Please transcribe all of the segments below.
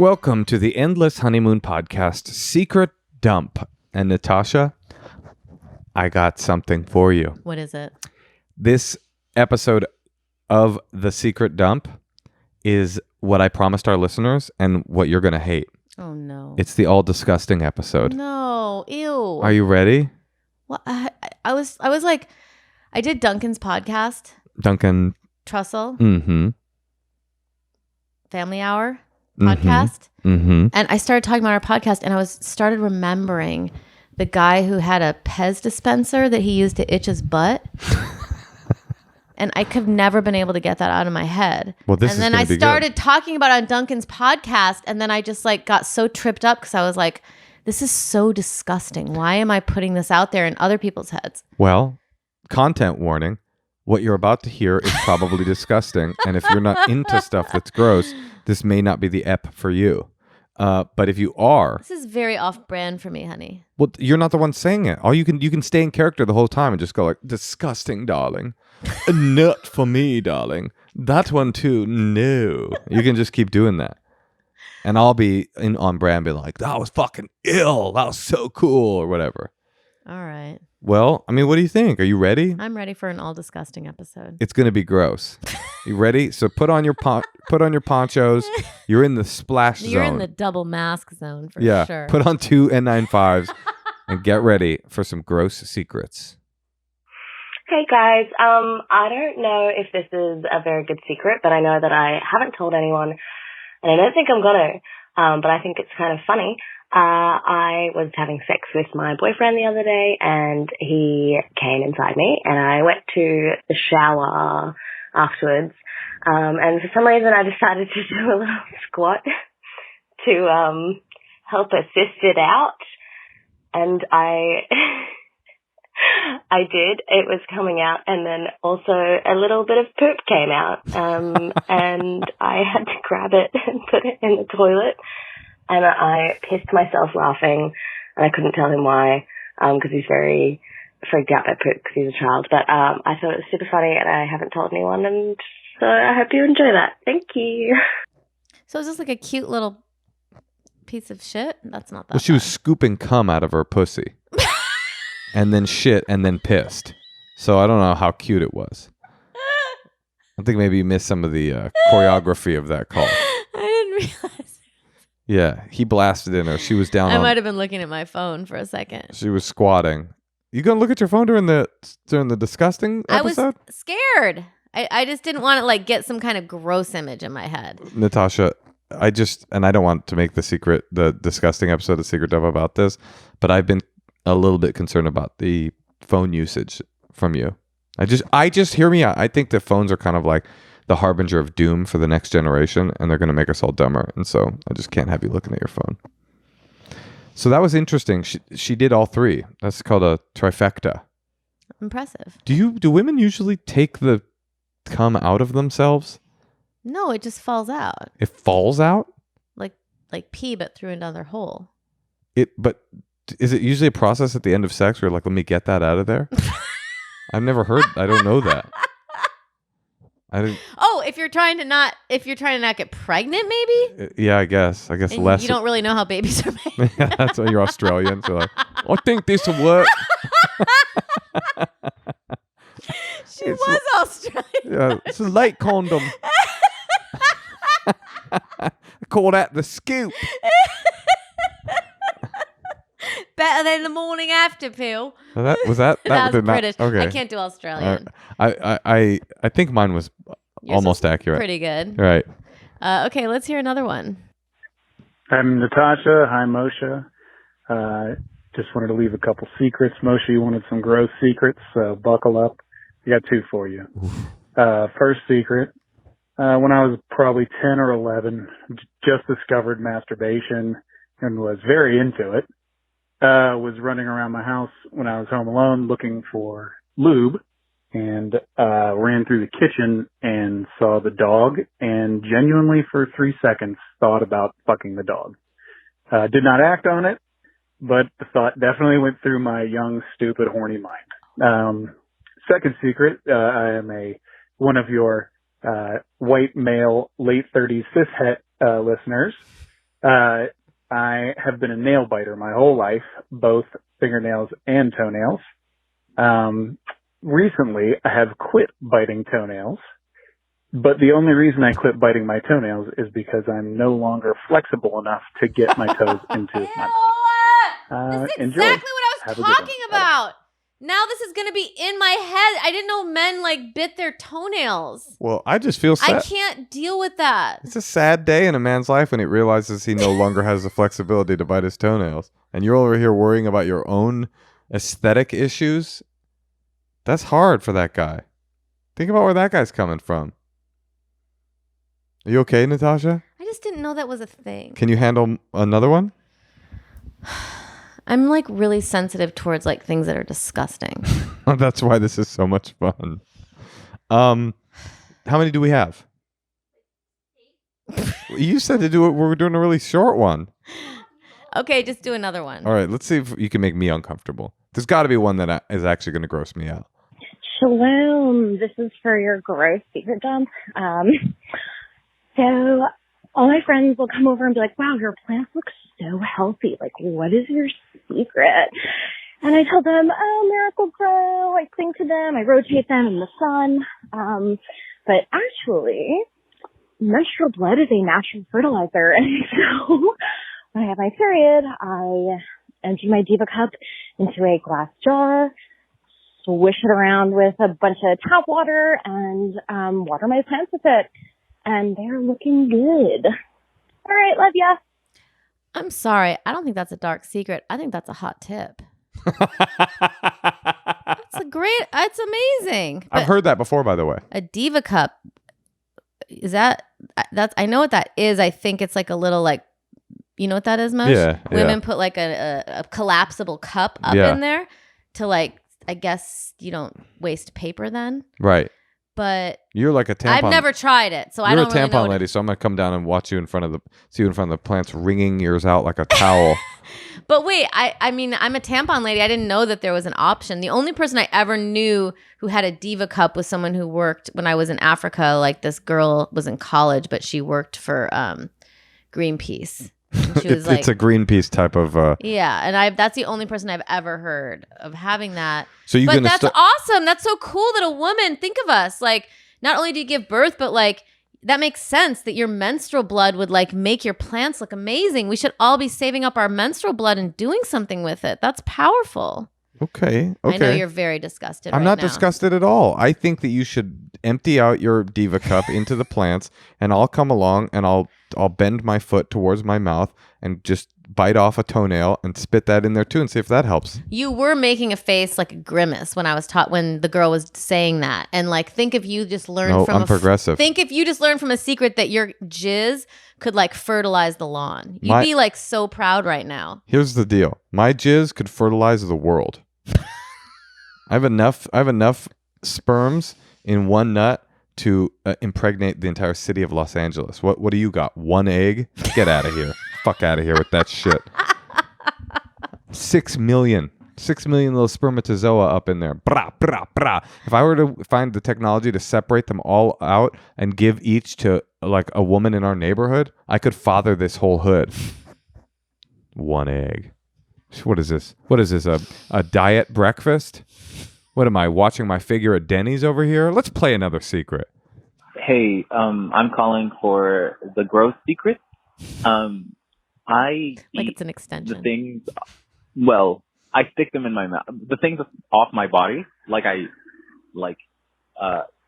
Welcome to the Endless Honeymoon Podcast Secret Dump. And Natasha, I got something for you. What is it? This episode of The Secret Dump is what I promised our listeners and what you're going to hate. Oh, no. It's the all disgusting episode. No. Ew. Are you ready? Well, I was like, I did Duncan's podcast. Duncan. Trussell. Mm-hmm. Family Hour podcast. Mm-hmm. And I started talking about our podcast and I started remembering the guy who had a Pez dispenser that he used to itch his butt. And I could have never been able to get that out of my head. Well, this and is then I started talking about it on Duncan's podcast, and then I just like got so tripped up because I was like, this is so disgusting. Why am I putting this out there in other people's heads? Well, content warning. What you're about to hear is probably disgusting. And if you're not into stuff that's gross, this may not be the ep for you. But if you are... This is very off-brand for me, honey. Well, you're not the one saying it. You can stay in character the whole time and just go like, disgusting, darling. A nut for me, darling. That one too. No. You can just keep doing that. And I'll be on brand, be like, that was fucking ill. That was so cool or whatever. All right. Well, I mean, what do you think? Are you ready? I'm ready for an all disgusting episode. It's going to be gross. You ready? So put on your ponchos. You're in the splash zone. You're in the double mask zone for sure. Put on 2 N95s and get ready for some gross secrets. Hey guys, I don't know if this is a very good secret, but I know that I haven't told anyone, and I don't think I'm gonna, but I think it's kind of funny. I was having sex with my boyfriend the other day, and he came inside me, and I went to the shower afterwards, and for some reason I decided to do a little squat to help assist it out, and I did. It was coming out, and then also a little bit of poop came out, and I had to grab it and put it in the toilet, and I pissed myself laughing, and I couldn't tell him why, because he's very freaked out by poop because he's a child, but I thought it was super funny, and I haven't told anyone, and so I hope you enjoy that. Thank you. So is this like a cute little piece of shit? That's not that Well, she was scooping cum out of her pussy. And then shit, and then pissed. So I don't know how cute it was. I think maybe you missed some of the choreography of that call. I didn't realize. Yeah, he blasted in her. She was down. I might have been looking at my phone for a second. She was squatting. You gonna look at your phone during the disgusting episode? I was scared. I just didn't want to like get some kind of gross image in my head. Natasha, I don't want to make the disgusting episode of Secret Dump about this, but I've been a little bit concerned about the phone usage from you. I just hear me out. I think the phones are kind of like the harbinger of doom for the next generation, and they're going to make us all dumber. And so I just can't have you looking at your phone. So that was interesting. She did all three. That's called a trifecta. Impressive. Do women usually take the cum out of themselves? No, it just falls out. It falls out? Like pee, but through another hole. But is it usually a process at the end of sex where you're like, let me get that out of there? I've never heard. I don't know that. Oh, if you're trying to not get pregnant, maybe. Yeah, I guess and less. You don't really know how babies are made. Yeah, that's why you're Australian. So like, I think this will work. She was Australian. Yeah, it's a late condom. I call that the scoop. Better than the morning after pill. That was British. Okay. I can't do Australian. I think mine was almost accurate. Pretty good. Right. Okay, let's hear another one. I'm Natasha. Hi, Moshe. Just wanted to leave a couple secrets. Moshe, you wanted some gross secrets, so buckle up. I got 2 for you. First secret. When I was probably 10 or 11, just discovered masturbation and was very into it. Was running around my house when I was home alone looking for lube, and ran through the kitchen and saw the dog, and genuinely for 3 seconds thought about fucking the dog. Did not act on it, but the thought definitely went through my young, stupid, horny mind. Second secret, I am one of your white male, late 30s cishet listeners. I have been a nail biter my whole life, both fingernails and toenails. Recently, I have quit biting toenails, but the only reason I quit biting my toenails is because I'm no longer flexible enough to get my toes into my mouth. This is Enjoy. exactly what I Have a was good talking one. about. Now this is going to be in my head. I didn't know men like bit their toenails. Well, I just feel sad. I can't deal with that. It's a sad day in a man's life when he realizes he no longer has the flexibility to bite his toenails. And you're over here worrying about your own aesthetic issues. That's hard for that guy. Think about where that guy's coming from. Are you okay, Natasha? I just didn't know that was a thing. Can you handle another one? I'm like really sensitive towards like things that are disgusting. That's why this is so much fun. How many do we have? You said to do it. We're doing a really short one. Okay, just do another one. All right, let's see if you can make me uncomfortable. There's got to be one that is actually going to gross me out. Shalom. This is for your gross secret dump. So all my friends will come over and be like, wow, your plants look so healthy. Like, what is your secret? And I tell them, oh, Miracle Grow. I sing to them. I rotate them in the sun. But actually, menstrual blood is a natural fertilizer. And so when I have my period, I empty my Diva cup into a glass jar, swish it around with a bunch of tap water, and water my plants with it. And they're looking good. All right, love ya. I'm sorry. I don't think that's a dark secret. I think that's a hot tip. It's amazing. I've heard that before, by the way. A Diva cup, I know what that is. I think it's like a little like, you know what that is, Moshe? Yeah. Women put like a collapsible cup up in there to like, I guess you don't waste paper then. Right. But you're like a tampon. I've never tried it, so I don't really know. You're a tampon lady, so I'm gonna come down and watch you in front of the plants, wringing yours out like a towel. But wait, I mean, I'm a tampon lady. I didn't know that there was an option. The only person I ever knew who had a Diva cup was someone who worked when I was in Africa. Like this girl was in college, but she worked for Greenpeace. And she was it's a Greenpeace type of. Yeah, and that's the only person I've ever heard of having that. So but that's awesome. That's so cool that a woman. Think of us. Like, not only do you give birth, but like that makes sense that your menstrual blood would like make your plants look amazing. We should all be saving up our menstrual blood and doing something with it. That's powerful. Okay. I know you're very disgusted. I'm not disgusted at all. I think that you should empty out your Diva cup into the plants, and I'll come along and I'll bend my foot towards my mouth and just bite off a toenail and spit that in there too and see if that helps. You were making a face like a grimace when the girl was saying that. And like, think if you just learned I'm progressive. Think if you just learned from a secret that your jizz could like fertilize the lawn. You'd be like so proud right now. Here's the deal. My jizz could fertilize the world. I have enough sperms in one nut to impregnate the entire city of Los Angeles. What do you got? One egg? Get out of here. Fuck out of here with that shit. 6 million little spermatozoa up in there. Bra, bra, bra. If I were to find the technology to separate them all out and give each to like a woman in our neighborhood, I could father this whole hood. One egg. What is this? A diet breakfast? What am I, watching my figure at Denny's over here? Let's play another secret. Hey, I'm calling for the growth secret. I like eat it's an extension. the things, well, I stick them in my mouth. The things off my body,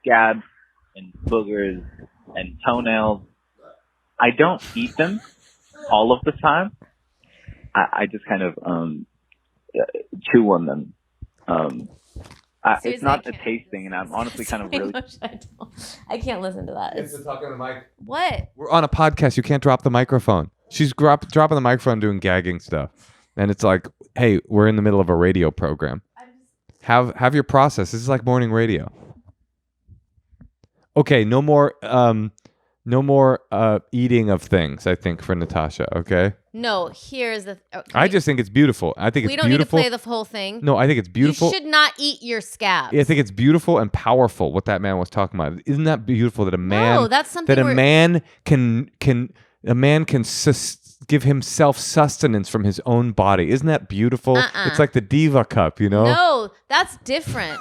scabs and boogers and toenails. I don't eat them all of the time. I just kind of chew on them. It's not the tasting, and I'm honestly kind of really. I can't listen to that. It's talking on the mic. What? We're on a podcast. You can't drop the microphone. She's dropping the microphone, doing gagging stuff, and it's like, hey, we're in the middle of a radio program. Have your process. This is like morning radio. Okay, no more eating of things. I think for Natasha. Okay. No, here's the. Okay. I just think it's beautiful. I think it's beautiful. We don't need to play the whole thing. No, I think it's beautiful. You should not eat your scabs. I think it's beautiful and powerful what that man was talking about. Isn't that beautiful that a man? No, that's something that a man can give him self-sustenance from his own body. Isn't that beautiful? It's like the Diva Cup, you know? No, that's different.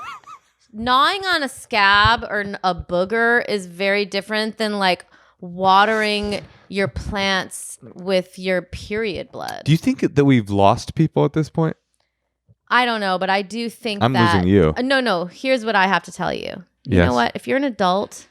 Gnawing on a scab or a booger is very different than like watering your plants with your period blood. Do you think that we've lost people at this point? I don't know, but I do think I'm that... losing you. No. Here's what I have to tell you. You Yes. know what? If you're an adult,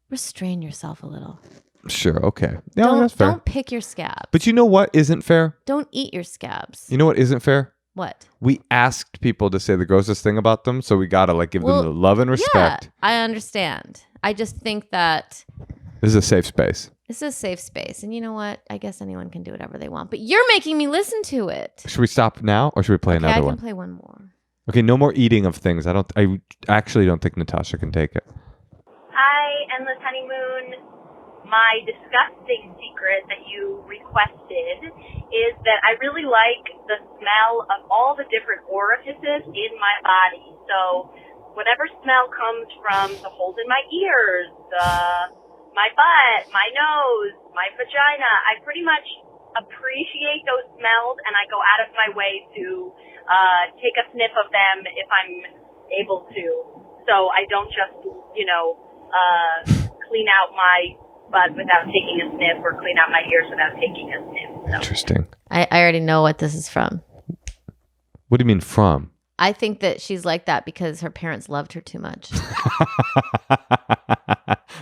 restrain yourself a little. Sure, okay. No, that's fair. Don't pick your scabs. But you know what isn't fair? Don't eat your scabs. You know what isn't fair? What? We asked people to say the grossest thing about them, so we gotta like give them the love and respect. Yeah, I understand. I just think that This is a safe space. this is a safe space. And you know what? I guess anyone can do whatever they want. But you're making me listen to it. Should we stop now, or should we play Okay, another I can one? play one more. Okay, no more eating of things. I actually don't think Natasha can take it. Hi, Endless Honeymoon. My disgusting secret that you requested is that I really like the smell of all the different orifices in my body. So whatever smell comes from the holes in my ears, my butt, my nose, my vagina, I pretty much appreciate those smells, and I go out of my way to take a sniff of them if I'm able to. So I don't just, clean out my butt without taking a sniff, or clean out my ears without taking a sniff. So. Interesting. I already know what this is from. What do you mean from? I think that she's like that because her parents loved her too much.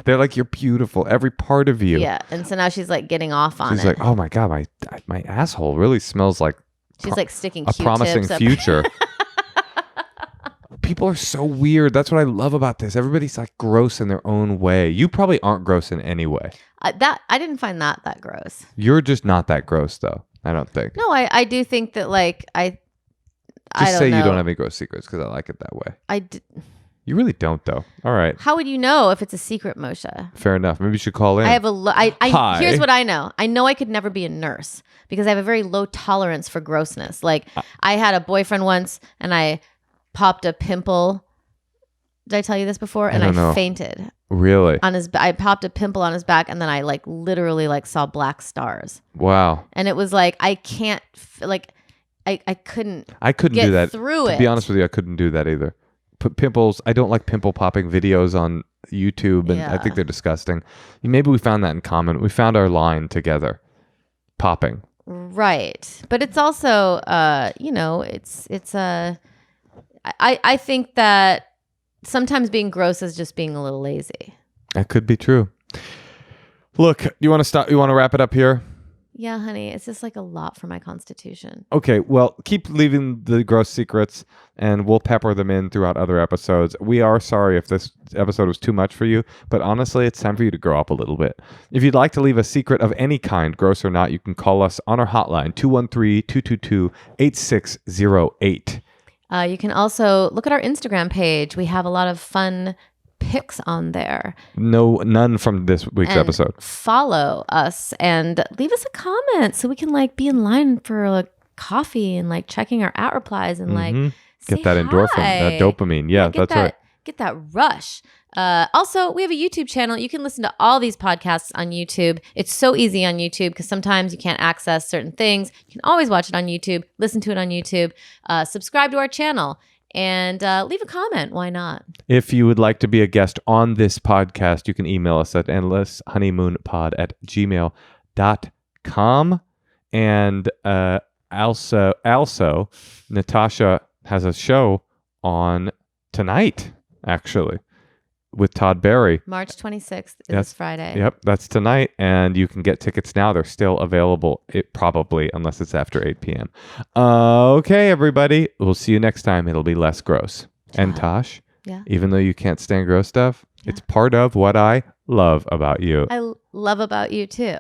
They're like, you're beautiful, every part of you. Yeah, and so now she's like getting off on She's it. like, oh my God, my asshole really smells like She's like sticking a Q-tips promising up. future. People are so weird. That's what I love about this. Everybody's like gross in their own way. You probably aren't gross in any way. I didn't find that gross. You're just not that gross, though. I don't think. No, I do think that like I Just don't say know. you don't have any gross secrets because I like it that way. You really don't, though. All right. How would you know if it's a secret, Moshe? Fair enough. Maybe you should call in. I have Hi. Here's what I know. I know I could never be a nurse because I have a very low tolerance for grossness. Like I had a boyfriend once and I popped a pimple. Did I tell you this before? And don't know. fainted. Really? I popped a pimple on his back and then I like literally like saw black stars. Wow. And it was like I can't I couldn't do that. through To it. be honest with you, I couldn't do that either. Pimples, I don't like pimple popping videos on YouTube, and I think they're disgusting. Maybe we found that in common. We found our line together. Popping. Right. But it's also I think that sometimes being gross is just being a little lazy. That could be true. Look, you want to stop? You want to wrap it up here? Yeah, honey, it's just like a lot for my constitution. Okay, well, keep leaving the gross secrets and we'll pepper them in throughout other episodes. We are sorry if this episode was too much for you, but honestly, it's time for you to grow up a little bit. If you'd like to leave a secret of any kind, gross or not, you can call us on our hotline, 213-222-8608. You can also look at our Instagram page. We have a lot of fun pics on there. None from this week's And episode. Follow us and leave us a comment so we can like be in line for like coffee and like checking our at replies and like Get say that endorphin, hi. that dopamine. Yeah, Get that's right. Get that rush. Also, we have a YouTube channel. You can listen to all these podcasts on YouTube. It's so easy on YouTube because sometimes you can't access certain things. You can always watch it on YouTube, listen to it on YouTube, subscribe to our channel, and leave a comment. Why not? If you would like to be a guest on this podcast, you can email us at endlesshoneymoonpod@gmail.com. And also, Natasha has a show on tonight, actually, with Todd Barry. March 26th is Yes. this Friday. Yep, that's tonight, and you can get tickets now. They're still available, probably, unless it's after 8 p.m. Okay, everybody. We'll see you next time. It'll be less gross. And Tosh, even though you can't stand gross stuff, it's part of what I love about you. I love about you too.